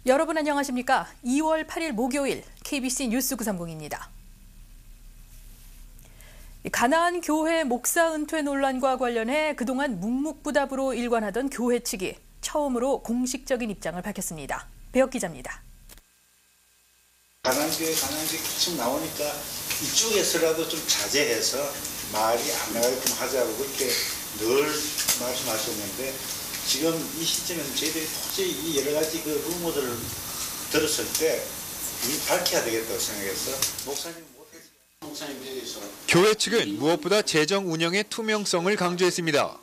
여러분 안녕하십니까? 2월 8일 목요일 KBC 뉴스 930입니다. 가나안 교회 목사 은퇴 논란과 관련해 그동안 묵묵부답으로 일관하던 교회 측이 처음으로 공식적인 입장을 밝혔습니다. 배혁 기자입니다. 가난교회 계속 나오니까 이쪽에서라도 좀 자제해서 말이 안 나가게끔 하자고 그렇게 늘 말씀하셨는데 지금 이 시점에서 저희들이 도저히 이 여러 가지 그 루머들을 들었을 때 밝혀야 되겠다고 생각해서 목사님 대해서 교회 측은 무엇보다 재정 운영의 투명성을 강조했습니다.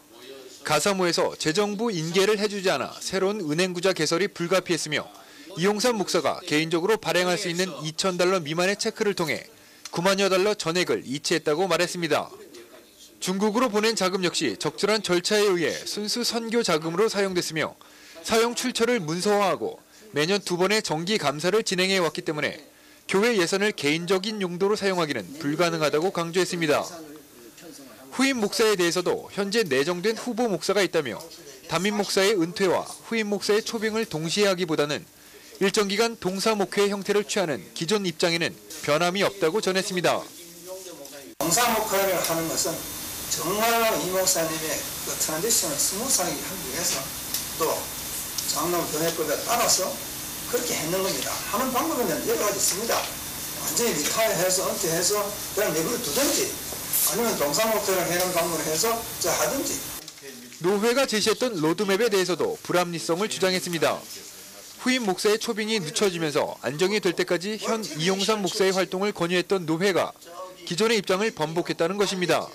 가사모에서 재정부 인계를 해주지 않아 새로운 은행구자 개설이 불가피했으며 이용삼 목사가 개인적으로 발행할 수 있는 $2,000 미만의 체크를 통해 9만여 달러 전액을 이체했다고 말했습니다. 중국으로 보낸 자금 역시 적절한 절차에 의해 순수 선교 자금으로 사용됐으며 사용 출처를 문서화하고 매년 2번의 정기 감사를 진행해 왔기 때문에 교회 예산을 개인적인 용도로 사용하기는 불가능하다고 강조했습니다. 후임 목사에 대해서도 현재 내정된 후보 목사가 있다며 담임 목사의 은퇴와 후임 목사의 초빙을 동시에 하기보다는 일정 기간 동사 목회 형태를 취하는 기존 입장에는 변함이 없다고 전했습니다. 동사 목회를 하는 것은 정말로 이 목사님의 그 트랜지션을 스무스하게 하기 위해서 또 장로 변해법에 따라서 그렇게 했는 겁니다. 하는 방법은 여러 가지 있습니다. 완전히 리타이어해서 은퇴해서 그냥 내버려 두든지 아니면 동사 목회를 해는 방법을 해서 하든지. 노회가 제시했던 로드맵에 대해서도 불합리성을 주장했습니다. 후임 목사의 초빙이 늦춰지면서 안정이 될 때까지 현 이용삼 목사의 활동을 권유했던 노회가 기존의 입장을 번복했다는 것입니다.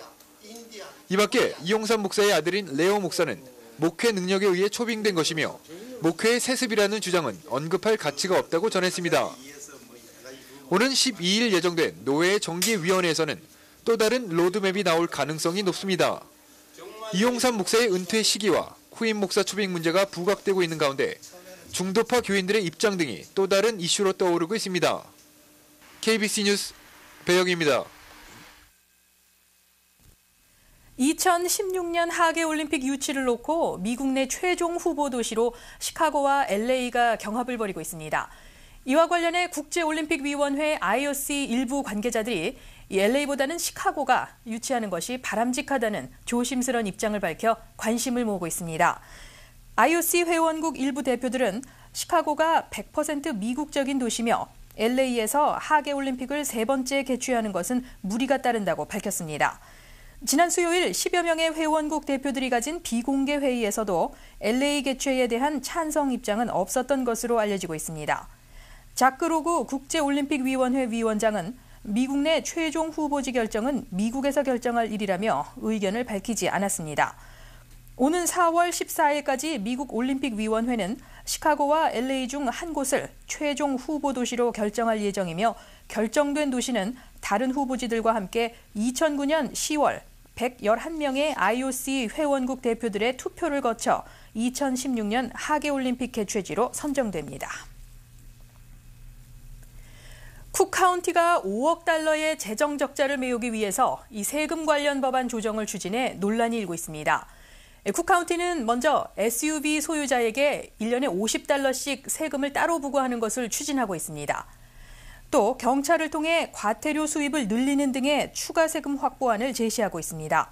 이 밖에 이용삼 목사의 아들인 레오 목사는 목회 능력에 의해 초빙된 것이며 목회의 세습이라는 주장은 언급할 가치가 없다고 전했습니다. 오는 12일 예정된 노회의 정기위원회에서는 또 다른 로드맵이 나올 가능성이 높습니다. 이용삼 목사의 은퇴 시기와 후임 목사 초빙 문제가 부각되고 있는 가운데 중도파 교인들의 입장 등이 또 다른 이슈로 떠오르고 있습니다. KBC 뉴스 배혁입니다. 2016년 하계올림픽 유치를 놓고 미국 내 최종 후보 도시로 시카고와 LA가 경합을 벌이고 있습니다. 이와 관련해 국제올림픽위원회 IOC 일부 관계자들이 LA보다는 시카고가 유치하는 것이 바람직하다는 조심스러운 입장을 밝혀 관심을 모으고 있습니다. IOC 회원국 일부 대표들은 시카고가 100% 미국적인 도시며 LA에서 하계올림픽을 3번째 개최하는 것은 무리가 따른다고 밝혔습니다. 지난 수요일 10여 명의 회원국 대표들이 가진 비공개 회의에서도 LA 개최에 대한 찬성 입장은 없었던 것으로 알려지고 있습니다. 자크로그 국제올림픽위원회 위원장은 미국 내 최종 후보지 결정은 미국에서 결정할 일이라며 의견을 밝히지 않았습니다. 오는 4월 14일까지 미국 올림픽위원회는 시카고와 LA 중 한 곳을 최종 후보 도시로 결정할 예정이며 결정된 도시는 다른 후보지들과 함께 2009년 10월 111명의 IOC 회원국 대표들의 투표를 거쳐 2016년 하계올림픽 개최지로 선정됩니다. 쿡카운티가 $5억 재정 적자를 메우기 위해서 이 세금 관련 법안 조정을 추진해 논란이 일고 있습니다. 쿡카운티는 먼저 SUV 소유자에게 1년에 $50씩 세금을 따로 부과하는 것을 추진하고 있습니다. 또 경찰을 통해 과태료 수입을 늘리는 등의 추가 세금 확보안을 제시하고 있습니다.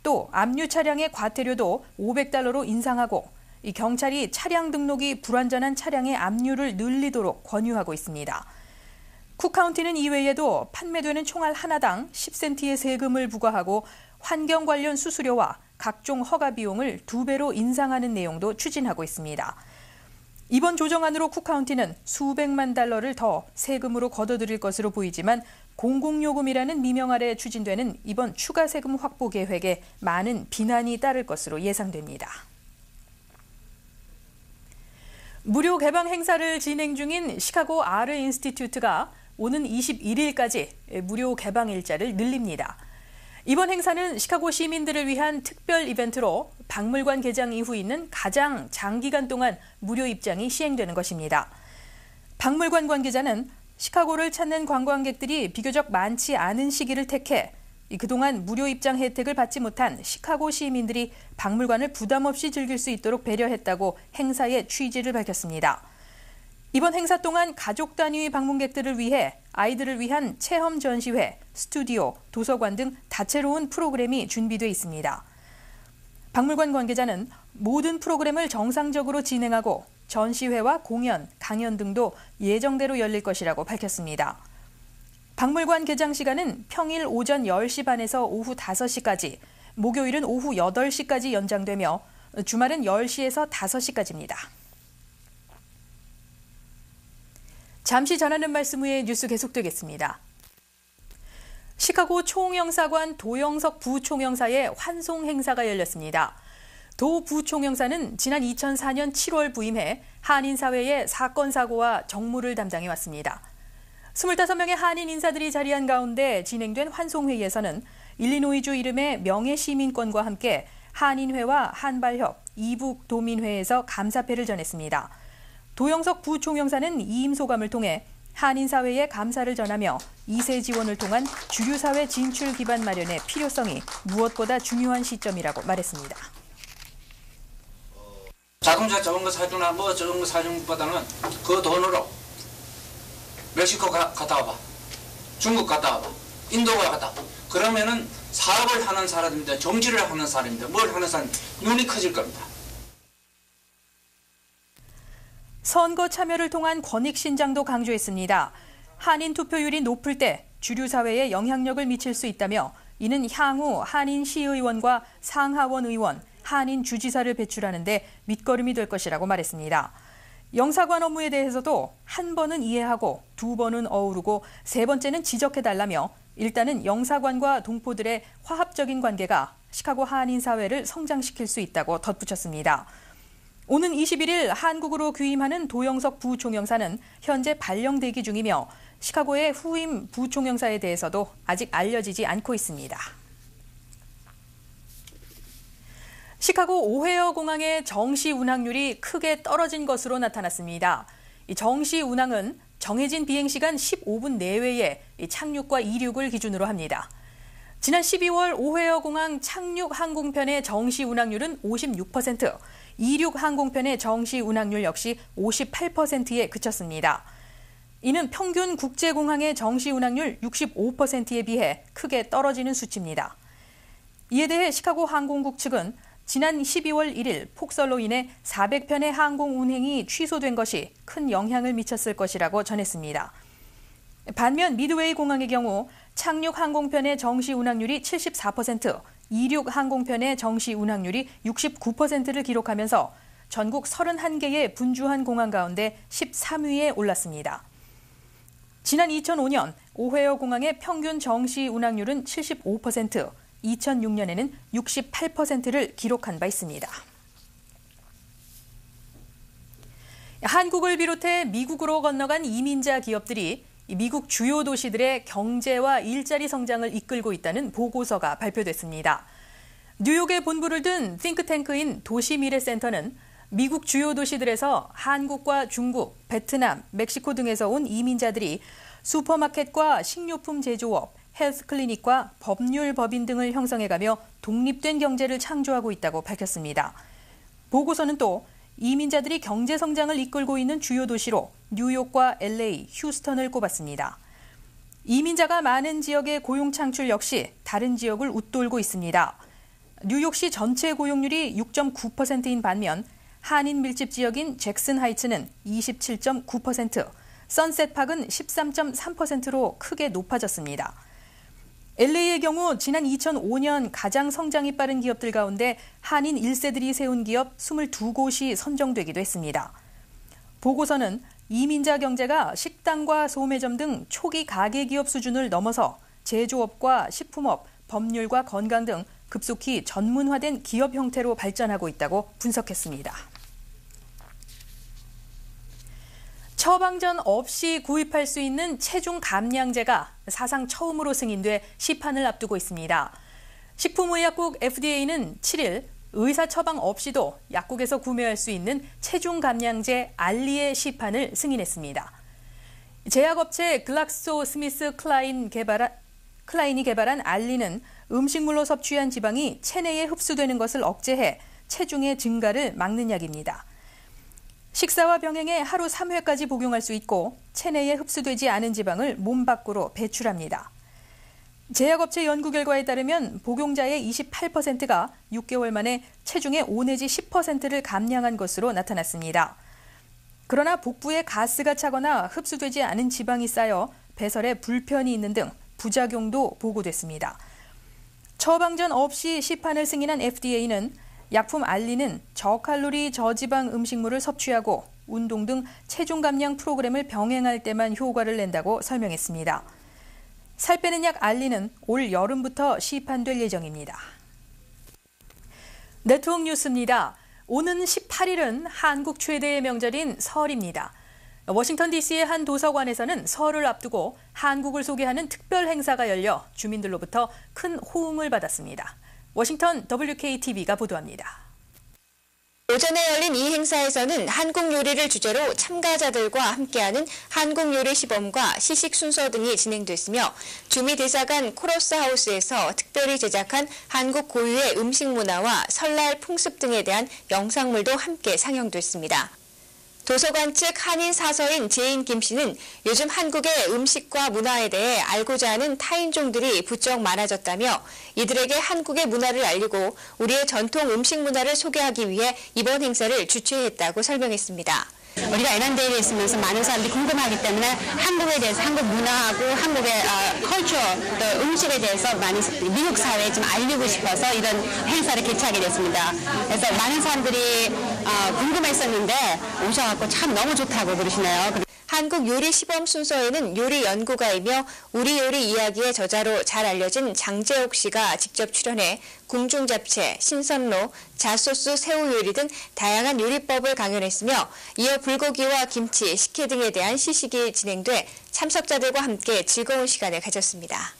또 압류 차량의 과태료도 $500로 인상하고 이 경찰이 차량 등록이 불완전한 차량의 압류를 늘리도록 권유하고 있습니다. 쿡카운티는 이외에도 판매되는 총알 하나당 10센트의 세금을 부과하고 환경 관련 수수료와 각종 허가 비용을 2배로 인상하는 내용도 추진하고 있습니다. 이번 조정안으로 쿡카운티는 수백만 달러를 더 세금으로 걷어들일 것으로 보이지만 공공요금이라는 미명 아래 추진되는 이번 추가 세금 확보 계획에 많은 비난이 따를 것으로 예상됩니다. 무료 개방 행사를 진행 중인 시카고 아르 인스티튜트가 오는 21일까지 무료 개방 일자를 늘립니다. 이번 행사는 시카고 시민들을 위한 특별 이벤트로 박물관 개장 이후 있는 가장 장기간 동안 무료 입장이 시행되는 것입니다. 박물관 관계자는 시카고를 찾는 관광객들이 비교적 많지 않은 시기를 택해 그동안 무료 입장 혜택을 받지 못한 시카고 시민들이 박물관을 부담 없이 즐길 수 있도록 배려했다고 행사의 취지를 밝혔습니다. 이번 행사 동안 가족 단위 방문객들을 위해 아이들을 위한 체험 전시회, 스튜디오, 도서관 등 다채로운 프로그램이 준비돼 있습니다. 박물관 관계자는 모든 프로그램을 정상적으로 진행하고 전시회와 공연, 강연 등도 예정대로 열릴 것이라고 밝혔습니다. 박물관 개장 시간은 평일 오전 10시 반에서 오후 5시까지, 목요일은 오후 8시까지 연장되며 주말은 10시에서 5시까지입니다. 잠시 전하는 말씀 후에 뉴스 계속되겠습니다. 시카고 총영사관 도영석 부총영사의 환송 행사가 열렸습니다. 도 부총영사는 지난 2004년 7월 부임해 한인사회의 사건 사고와 정무를 담당해 왔습니다. 25명의 한인 인사들이 자리한 가운데 진행된 환송회의에서는 일리노이주 이름의 명예시민권과 함께 한인회와 한발협, 이북도민회에서 감사패를 전했습니다. 도영석 부총영사는 이임 소감을 통해 한인사회에 감사를 전하며 2세 지원을 통한 주류사회 진출 기반 마련의 필요성이 무엇보다 중요한 시점이라고 말했습니다. 자동차 저런 거 사주나 뭐 저런 거 사주는 것보다는 그 돈으로 멕시코 갔다 와봐, 중국 갔다 와봐, 인도가 갔다 와봐. 그러면은 사업을 하는 사람입니다, 정치를 하는 사람입니다, 뭘 하는 사람 눈이 커질 겁니다. 선거 참여를 통한 권익 신장도 강조했습니다. 한인 투표율이 높을 때 주류 사회에 영향력을 미칠 수 있다며 이는 향후 한인 시의원과 상하원 의원, 한인 주지사를 배출하는 데 밑거름이 될 것이라고 말했습니다. 영사관 업무에 대해서도 한 번은 이해하고 두 번은 어우르고 세 번째는 지적해달라며 일단은 영사관과 동포들의 화합적인 관계가 시카고 한인 사회를 성장시킬 수 있다고 덧붙였습니다. 오는 21일 한국으로 귀임하는 도영석 부총영사는 현재 발령 대기 중이며 시카고의 후임 부총영사에 대해서도 아직 알려지지 않고 있습니다. 시카고 오헤어 공항의 정시 운항률이 크게 떨어진 것으로 나타났습니다. 이 정시 운항은 정해진 비행시간 15분 내외에 착륙과 이륙을 기준으로 합니다. 지난 12월 오헤어 공항 착륙 항공편의 정시 운항률은 56%, 이륙 항공편의 정시 운항률 역시 58%에 그쳤습니다. 이는 평균 국제공항의 정시 운항률 65%에 비해 크게 떨어지는 수치입니다. 이에 대해 시카고 항공국 측은 지난 12월 1일 폭설로 인해 400편의 항공 운행이 취소된 것이 큰 영향을 미쳤을 것이라고 전했습니다. 반면 미드웨이 공항의 경우 착륙 항공편의 정시 운항률이 74%, 이륙 항공편의 정시 운항률이 69%를 기록하면서 전국 31개의 분주한 공항 가운데 13위에 올랐습니다. 지난 2005년 오헤어 공항의 평균 정시 운항률은 75%, 2006년에는 68%를 기록한 바 있습니다. 한국을 비롯해 미국으로 건너간 이민자 기업들이 미국 주요 도시들의 경제와 일자리 성장을 이끌고 있다는 보고서가 발표됐습니다. 뉴욕에 본부를 둔 띵크탱크인 도시미래센터는 미국 주요 도시들에서 한국과 중국, 베트남, 멕시코 등에서 온 이민자들이 슈퍼마켓과 식료품 제조업, 헬스 클리닉과 법률 법인 등을 형성해가며 독립된 경제를 창조하고 있다고 밝혔습니다. 보고서는 또 이민자들이 경제 성장을 이끌고 있는 주요 도시로 뉴욕과 LA, 휴스턴을 꼽았습니다. 이민자가 많은 지역의 고용 창출 역시 다른 지역을 웃돌고 있습니다. 뉴욕시 전체 고용률이 6.9%인 반면 한인 밀집 지역인 잭슨 하이츠는 27.9%, 선셋팍은 13.3%로 크게 높아졌습니다. LA의 경우 지난 2005년 가장 성장이 빠른 기업들 가운데 한인 1세들이 세운 기업 22곳이 선정되기도 했습니다. 보고서는 이민자 경제가 식당과 소매점 등 초기 가계 기업 수준을 넘어서 제조업과 식품업, 법률과 건강 등 급속히 전문화된 기업 형태로 발전하고 있다고 분석했습니다. 처방전 없이 구입할 수 있는 체중 감량제가 사상 처음으로 승인돼 시판을 앞두고 있습니다. 식품의약국 FDA는 7일 의사 처방 없이도 약국에서 구매할 수 있는 체중 감량제 알리의 시판을 승인했습니다. 제약업체 글락소 스미스 클라인이 개발한 알리는 음식물로 섭취한 지방이 체내에 흡수되는 것을 억제해 체중의 증가를 막는 약입니다. 식사와 병행해 하루 3회까지 복용할 수 있고 체내에 흡수되지 않은 지방을 몸 밖으로 배출합니다. 제약업체 연구 결과에 따르면 복용자의 28%가 6개월 만에 체중의 5 내지 10%를 감량한 것으로 나타났습니다. 그러나 복부에 가스가 차거나 흡수되지 않은 지방이 쌓여 배설에 불편이 있는 등 부작용도 보고됐습니다. 처방전 없이 시판을 승인한 FDA는 약품 알리는 저칼로리 저지방 음식물을 섭취하고 운동 등 체중 감량 프로그램을 병행할 때만 효과를 낸다고 설명했습니다. 살 빼는 약 알리는 올 여름부터 시판될 예정입니다. 네트워크 뉴스입니다. 오는 18일은 한국 최대의 명절인 설입니다. 워싱턴 DC의 한 도서관에서는 설을 앞두고 한국을 소개하는 특별 행사가 열려 주민들로부터 큰 호응을 받았습니다. 워싱턴 WKTV가 보도합니다. 오전에 열린 이 행사에서는 한국 요리를 주제로 참가자들과 함께하는 한국 요리 시범과 시식 순서 등이 진행됐으며 주미대사관 코러스하우스에서 특별히 제작한 한국 고유의 음식 문화와 설날 풍습 등에 대한 영상물도 함께 상영됐습니다. 도서관 측 한인 사서인 제인 김 씨는 요즘 한국의 음식과 문화에 대해 알고자 하는 타인종들이 부쩍 많아졌다며 이들에게 한국의 문화를 알리고 우리의 전통 음식 문화를 소개하기 위해 이번 행사를 주최했다고 설명했습니다. 우리가 에란데이에 있으면서 많은 사람들이 궁금하기 때문에 한국에 대해서 한국 문화하고 한국의 컬처, 또 음식에 대해서 많이 미국 사회에 좀 알리고 싶어서 이런 행사를 개최하게 됐습니다. 그래서 많은 사람들이 궁금했었는데 오셔갖고 참 너무 좋다고 그러시네요. 한국 요리 시범 순서에는 요리 연구가이며 우리 요리 이야기의 저자로 잘 알려진 장재옥 씨가 직접 출연해 궁중잡채, 신선로, 자소스 새우 요리 등 다양한 요리법을 강연했으며 이어 불고기와 김치, 식혜 등에 대한 시식이 진행돼 참석자들과 함께 즐거운 시간을 가졌습니다.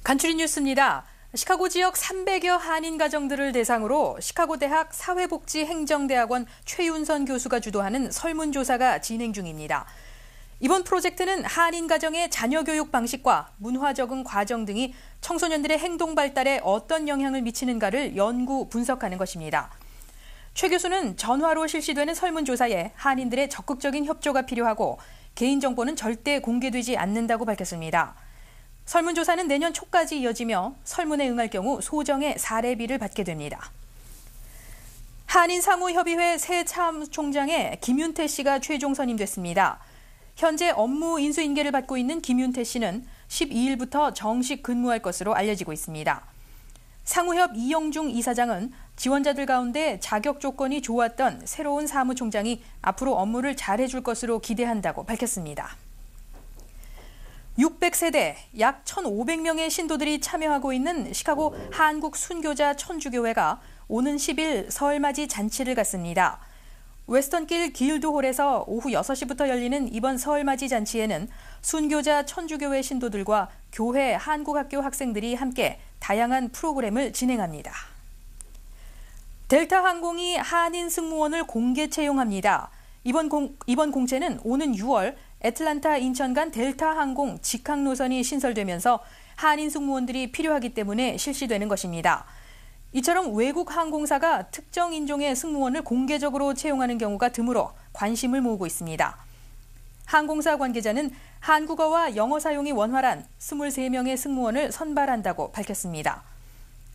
간추린 뉴스입니다. 시카고 지역 300여 한인 가정들을 대상으로 시카고 대학 사회복지행정대학원 최윤선 교수가 주도하는 설문조사가 진행 중입니다. 이번 프로젝트는 한인 가정의 자녀 교육 방식과 문화 적응 과정 등이 청소년들의 행동 발달에 어떤 영향을 미치는가를 연구 분석하는 것입니다. 최 교수는 전화로 실시되는 설문조사에 한인들의 적극적인 협조가 필요하고 개인정보는 절대 공개되지 않는다고 밝혔습니다. 설문조사는 내년 초까지 이어지며 설문에 응할 경우 소정의 사례비를 받게 됩니다. 한인상무협의회 새 사무총장에 김윤태 씨가 최종 선임됐습니다. 현재 업무 인수인계를 받고 있는 김윤태 씨는 12일부터 정식 근무할 것으로 알려지고 있습니다. 상무협 이영중 이사장은 지원자들 가운데 자격 조건이 좋았던 새로운 사무총장이 앞으로 업무를 잘해줄 것으로 기대한다고 밝혔습니다. 600세대, 약 1,500명의 신도들이 참여하고 있는 시카고 한국 순교자 천주교회가 오는 10일 설맞이 잔치를 갖습니다. 웨스턴길 길드홀에서 오후 6시부터 열리는 이번 설맞이 잔치에는 순교자 천주교회 신도들과 교회 한국학교 학생들이 함께 다양한 프로그램을 진행합니다. 델타항공이 한인 승무원을 공개 채용합니다. 이번 공채는 오는 6월 애틀란타 인천 간 델타항공 직항 노선이 신설되면서 한인 승무원들이 필요하기 때문에 실시되는 것입니다. 이처럼 외국 항공사가 특정 인종의 승무원을 공개적으로 채용하는 경우가 드물어 관심을 모으고 있습니다. 항공사 관계자는 한국어와 영어 사용이 원활한 23명의 승무원을 선발한다고 밝혔습니다.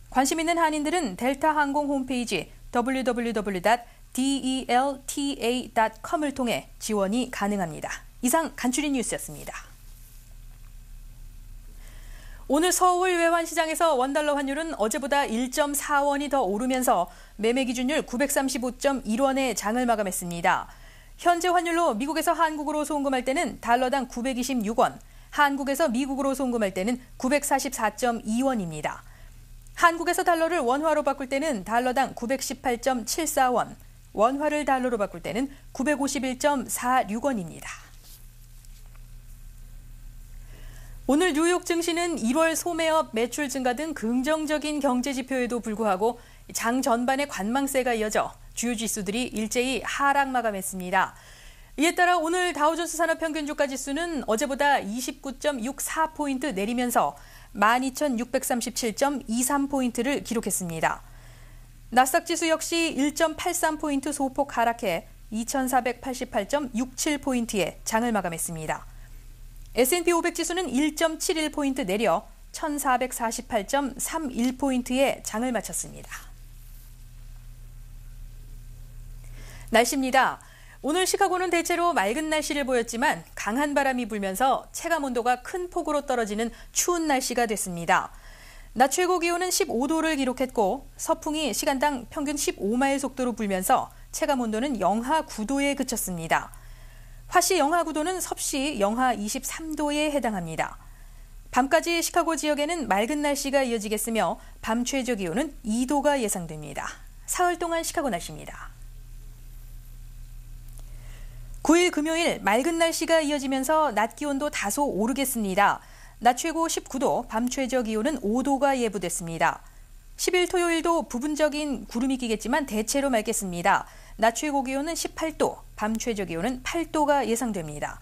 관심 있는 한인들은 델타항공 홈페이지 www.delta.com을 통해 지원이 가능합니다. 이상 간추린 뉴스였습니다. 오늘 서울 외환시장에서 원달러 환율은 어제보다 1.4원이 더 오르면서 매매 기준율 935.1원에 장을 마감했습니다. 현재 환율로 미국에서 한국으로 송금할 때는 달러당 926원, 한국에서 미국으로 송금할 때는 944.2원입니다. 한국에서 달러를 원화로 바꿀 때는 달러당 918.74원, 원화를 달러로 바꿀 때는 951.46원입니다. 오늘 뉴욕 증시는 1월 소매업 매출 증가 등 긍정적인 경제 지표에도 불구하고 장 전반의 관망세가 이어져 주요 지수들이 일제히 하락 마감했습니다. 이에 따라 오늘 다우존스 산업평균주가 지수는 어제보다 29.64포인트 내리면서 12,637.23포인트를 기록했습니다. 나스닥 지수 역시 1.83포인트 소폭 하락해 2488.67포인트에 장을 마감했습니다. S&P 500 지수는 1.71포인트 내려 1448.31포인트에 장을 마쳤습니다. 날씨입니다. 오늘 시카고는 대체로 맑은 날씨를 보였지만 강한 바람이 불면서 체감 온도가 큰 폭으로 떨어지는 추운 날씨가 됐습니다. 낮 최고 기온은 15도를 기록했고 서풍이 시간당 평균 15마일 속도로 불면서 체감 온도는 영하 9도에 그쳤습니다. 화씨 영하 9도는 섭씨 영하 23도에 해당합니다. 밤까지 시카고 지역에는 맑은 날씨가 이어지겠으며 밤 최저 기온은 2도가 예상됩니다. 사흘 동안 시카고 날씨입니다. 9일 금요일 맑은 날씨가 이어지면서 낮 기온도 다소 오르겠습니다. 낮 최고 19도, 밤 최저 기온은 5도가 예보됐습니다. 10일 토요일도 부분적인 구름이 끼겠지만 대체로 맑겠습니다. 낮 최고 기온은 18도, 밤 최저 기온은 8도가 예상됩니다.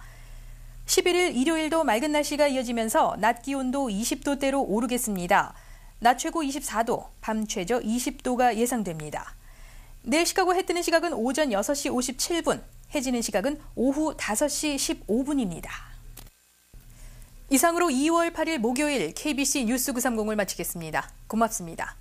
11일 일요일도 맑은 날씨가 이어지면서 낮 기온도 20도대로 오르겠습니다. 낮 최고 24도, 밤 최저 20도가 예상됩니다. 내일 시카고 해 뜨는 시각은 오전 6시 57분, 해 지는 시각은 오후 5시 15분입니다. 이상으로 2월 8일 목요일 KBC 뉴스 930을 마치겠습니다. 고맙습니다.